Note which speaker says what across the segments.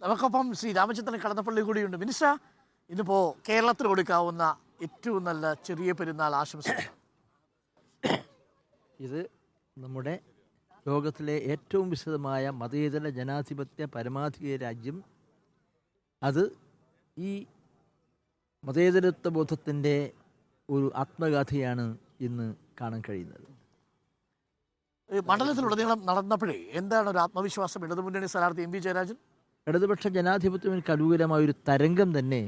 Speaker 1: നമുക്കൊപ്പം ശ്രീ രാമചന്ദ്രൻ കടന്നപ്പള്ളി കൂടിയുണ്ട്. മിനിസ്റ്റർ, ഇന്നിപ്പോൾ കേരളത്തിൽ കൊടുക്കാവുന്ന ഏറ്റവും നല്ല ചെറിയ പെരുന്നാൾ ആശംസ.
Speaker 2: ഇത് നമ്മുടെ ലോകത്തിലെ ഏറ്റവും വിശദമായ മതേതര ജനാധിപത്യ പരമാധികാര രാജ്യം. അത് ഈ മതേതരത്വ ബോധത്തിൻ്റെ ഒരു ആത്മഗാഥയാണ് ഇന്ന് കാണാൻ കഴിയുന്നത്.
Speaker 1: മണ്ഡലത്തിലുടനീളം നടന്നപ്പോഴേ എന്താണ് ഒരു ആത്മവിശ്വാസം ഇടതുമുന്നണി സ്ഥാനാർത്ഥി എം വി ജയരാജൻ?
Speaker 2: ഇടതുപക്ഷ ജനാധിപത്യത്തിന് അനുകൂലമായൊരു തരംഗം തന്നെ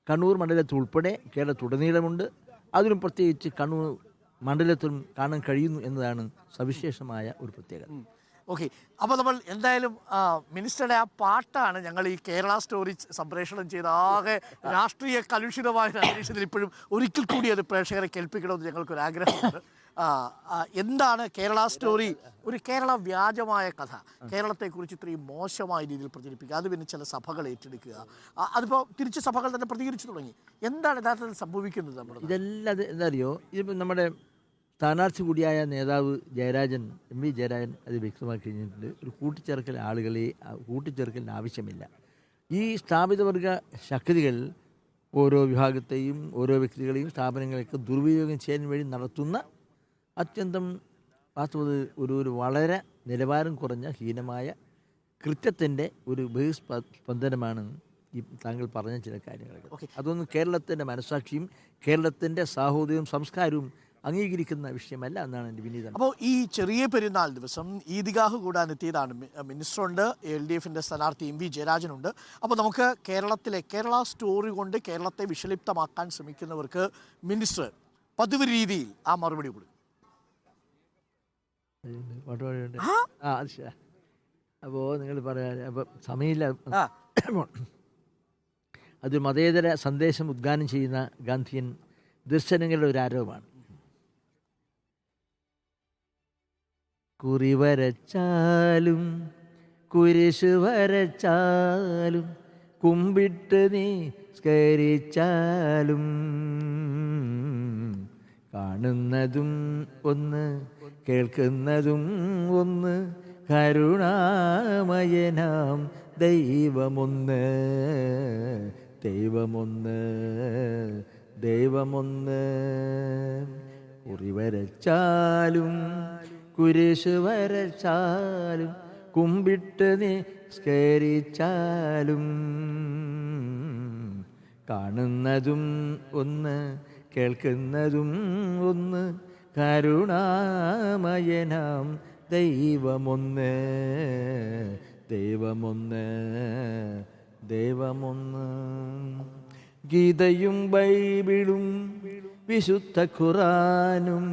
Speaker 2: കണ്ണൂർ മണ്ഡലത്തിൽ ഉൾപ്പെടെ കേരളത്തിലുടനീളമുണ്ട്. അതിനും പ്രത്യേകിച്ച് കണ്ണൂർ മണ്ഡലത്തിലും കാണാൻ കഴിയുന്നു എന്നതാണ് സവിശേഷമായ ഒരു പ്രത്യേകത.
Speaker 1: ഓക്കെ, അപ്പോൾ നമ്മൾ എന്തായാലും മിനിസ്റ്ററുടെ ആ പാട്ടാണ് ഞങ്ങൾ ഈ കേരള സ്റ്റോറി സംപ്രേഷണം ചെയ്ത ആകെ രാഷ്ട്രീയ കലുഷിതമായ അന്തരീക്ഷത്തിൽ ഇപ്പോഴും ഒരിക്കൽ കൂടി അത് പ്രേക്ഷകരെ കേൾപ്പിക്കണമെന്ന് ഞങ്ങൾക്കൊരു ആഗ്രഹമുണ്ട്. എന്താണ് കേരള സ്റ്റോറി? ഒരു കേരള വ്യാജമായ കഥ കേരളത്തെക്കുറിച്ച് ഇത്രയും മോശമായ രീതിയിൽ പ്രചരിപ്പിക്കുക, അത് പിന്നെ ചില സഭകൾ ഏറ്റെടുക്കുക, അതിപ്പോൾ തിരിച്ച് സഭകൾ തന്നെ പ്രതികരിച്ചു തുടങ്ങി. എന്താണ് യഥാർത്ഥത്തിൽ സംഭവിക്കുന്നത്? നമ്മുടെ
Speaker 2: ഇതെല്ലാം എന്താ അറിയോ, ഇതിപ്പോൾ നമ്മുടെ സ്ഥാനാർത്ഥി കൂടിയായ നേതാവ് ജയരാജൻ, എം വി ജയരാജൻ അത് വ്യക്തമാക്കി കഴിഞ്ഞിട്ടുണ്ട്. ഒരു കൂട്ടിച്ചേർക്കലിന് ആവശ്യമില്ല. ഈ സ്ഥാപിതവർഗ ശക്തികൾ ഓരോ വിഭാഗത്തെയും ഓരോ വ്യക്തികളെയും സ്ഥാപനങ്ങളെയൊക്കെ ദുർവിനിയോഗം ചെയ്യാൻ വേണ്ടി നടത്തുന്ന അത്യന്തം വാസ്തവത്തിൽ ഒരു വളരെ നിലവാരം കുറഞ്ഞ ഹീനമായ കൃത്യത്തിൻ്റെ ഒരു ബഹിസ്പന്ദനമാണ് ഈ താങ്കൾ പറഞ്ഞ ചില കാര്യങ്ങളൊക്കെ. അതൊന്നും കേരളത്തിൻ്റെ മനസ്സാക്ഷിയും കേരളത്തിൻ്റെ സാഹോദര്യവും സംസ്കാരവും അംഗീകരിക്കുന്ന വിഷയമല്ല എന്നാണ് എൻ്റെ വിനീതം.
Speaker 1: അപ്പോൾ ഈ ചെറിയ പെരുന്നാൾ ദിവസം ഈദ്ഗാഹ് കൂടാനെത്തിയതാണ് മിനിസ്റ്ററുണ്ട്, LDFിൻ്റെ സ്ഥാനാർത്ഥി എം വി ജയരാജനുണ്ട്. അപ്പോൾ നമുക്ക് കേരള സ്റ്റോറി കൊണ്ട് കേരളത്തെ വിഷലിപ്തമാക്കാൻ ശ്രമിക്കുന്നവർക്ക് മിനിസ്റ്റർ പതിവ് രീതിയിൽ ആ മറുപടി കൊടുക്കും.
Speaker 2: അപ്പോൾ നിങ്ങൾ പറയാൻ അപ്പോൾ സമയമില്ല. അത് മതേതര സന്ദേശം ഉദ്ഗാനം ചെയ്യുന്ന ഗാന്ധിയൻ ദർശനങ്ങളുടെ ഒരു ആരോപമാണ്. കുറി വരച്ചാലും കുരിശ് വരച്ചാലും കുമ്പിട്ട് നിസ്കരിച്ചാലും കാണുന്നതും ഒന്ന് കേൾക്കുന്നതും ഒന്ന് കരുണാമയനാം ദൈവമൊന്ന് ദൈവമൊന്ന് ദൈവമൊന്ന്. കുറി വരച്ചാലും കുരിശ് വരച്ചാലും കുമ്പിട്ട് നിസ്കരിച്ചാലും കാണുന്നതും ഒന്ന് കേൾക്കുന്നതും ഒന്ന് കരുണാമയനാം ദൈവമൊന്ന് ദൈവമൊന്ന് ദൈവമൊന്ന്. ഗീതയും ബൈബിളും വിശുദ്ധ ഖുറാനും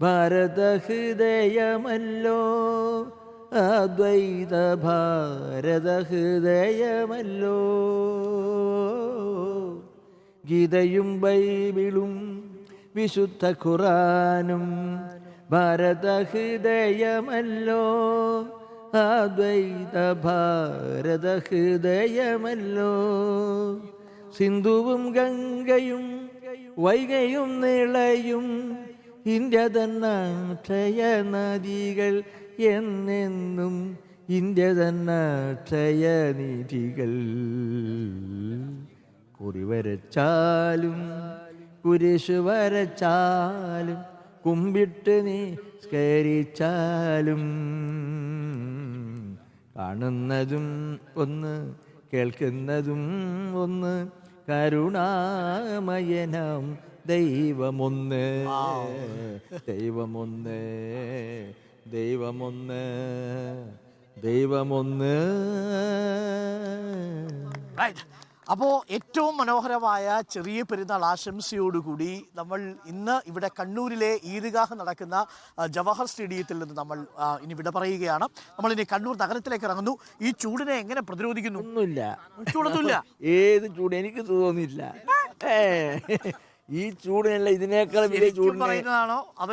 Speaker 2: ഭാരതഹൃദയമല്ലോ, അദ്വൈത ഭാരതഹൃദയമല്ലോ. ഗീതയും ബൈബിളും വിശുദ്ധ ഖുറാനും ഭാരതഹൃദയമല്ലോ, അദ്വൈത ഭാരതഹൃദയമല്ലോ. സിന്ധുവും ഗംഗയും വൈഗയും നിളയും ഇന്ത്യ തന്നാക്ഷയ നദികൾ എന്നെന്നും ഇന്ത്യ തന്നാക്ഷയ നിധികൾ. കുറി വരച്ചാലും കുരിശ് വരച്ചാലും കുമ്പിട്ട് നിസ്കരിച്ചാലും കാണുന്നതും ഒന്ന് കേൾക്കുന്നതും ഒന്ന് കരുണാമയനാം ദൈവമൊന്ന് ദൈവമൊന്ന് ദൈവമൊന്ന് ദൈവമൊന്ന്.
Speaker 1: അപ്പോൾ ഏറ്റവും മനോഹരമായ ചെറിയ പെരുന്നാൾ ആശംസയോടുകൂടി നമ്മൾ ഇന്ന് ഇവിടെ കണ്ണൂരിലെ ഈദ്ഗാഹ് നടക്കുന്ന ജവഹർ സ്റ്റേഡിയത്തിൽ നിന്ന് നമ്മൾ ഇനി വിട പറയുകയാണ്. നമ്മളിനി കണ്ണൂർ നഗരത്തിലേക്ക് ഇറങ്ങുന്നു. ഈ ചൂടിനെ എങ്ങനെ പ്രതിരോധിക്കുന്നു?
Speaker 2: ഒന്നുമില്ല,
Speaker 1: ചൂടൊന്നുമില്ല.
Speaker 2: ഏത് ചൂട് എനിക്ക് തോന്നിയില്ല. ഈ ചൂടിനല്ല ഇതിനേക്കാൾ വലിയ ചൂട്
Speaker 1: പറയുന്നതാണോ അതോ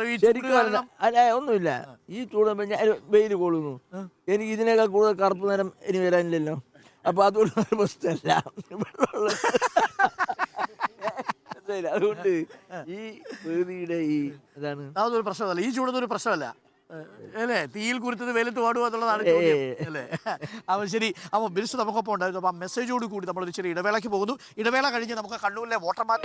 Speaker 2: അല്ല? ഒന്നുമില്ല. ഈ ചൂട് ഞാൻ വെയിൽ കൊള്ളുന്നു, എനിക്ക് ഇതിനേക്കാൾ കൂടുതൽ കറുപ്പ് നേരം ഇനി വരാനില്ലല്ലോ. അപ്പൊ അതുകൊണ്ട് പ്രശ്നമല്ല. അതുകൊണ്ട് ഈ പ്രകൃതിയുടെ ഈ ഇതാണ്
Speaker 1: അതൊരു പ്രശ്നമല്ല. ഈ ചൂടൊന്നും ഒരു പ്രശ്നമല്ല. അല്ലേ തീയിൽ കുരുത്തത് വെയിലത്ത് പാടുക എന്നുള്ളതാണ് ചോദ്യം അല്ലേ? അപ്പോൾ ശരി, അപ്പോൾ മിനിസ്റ്റർ നമുക്കൊപ്പം ഉണ്ടായിരുന്നു. അപ്പോൾ ആ മെസ്സേജോട് കൂടി നമ്മളൊരു ചെറിയ ഇടവേളയ്ക്ക് പോകുന്നു. ഇടവേള കഴിഞ്ഞ് നമുക്ക് കണ്ണൂരിലെ വോട്ടർമാർ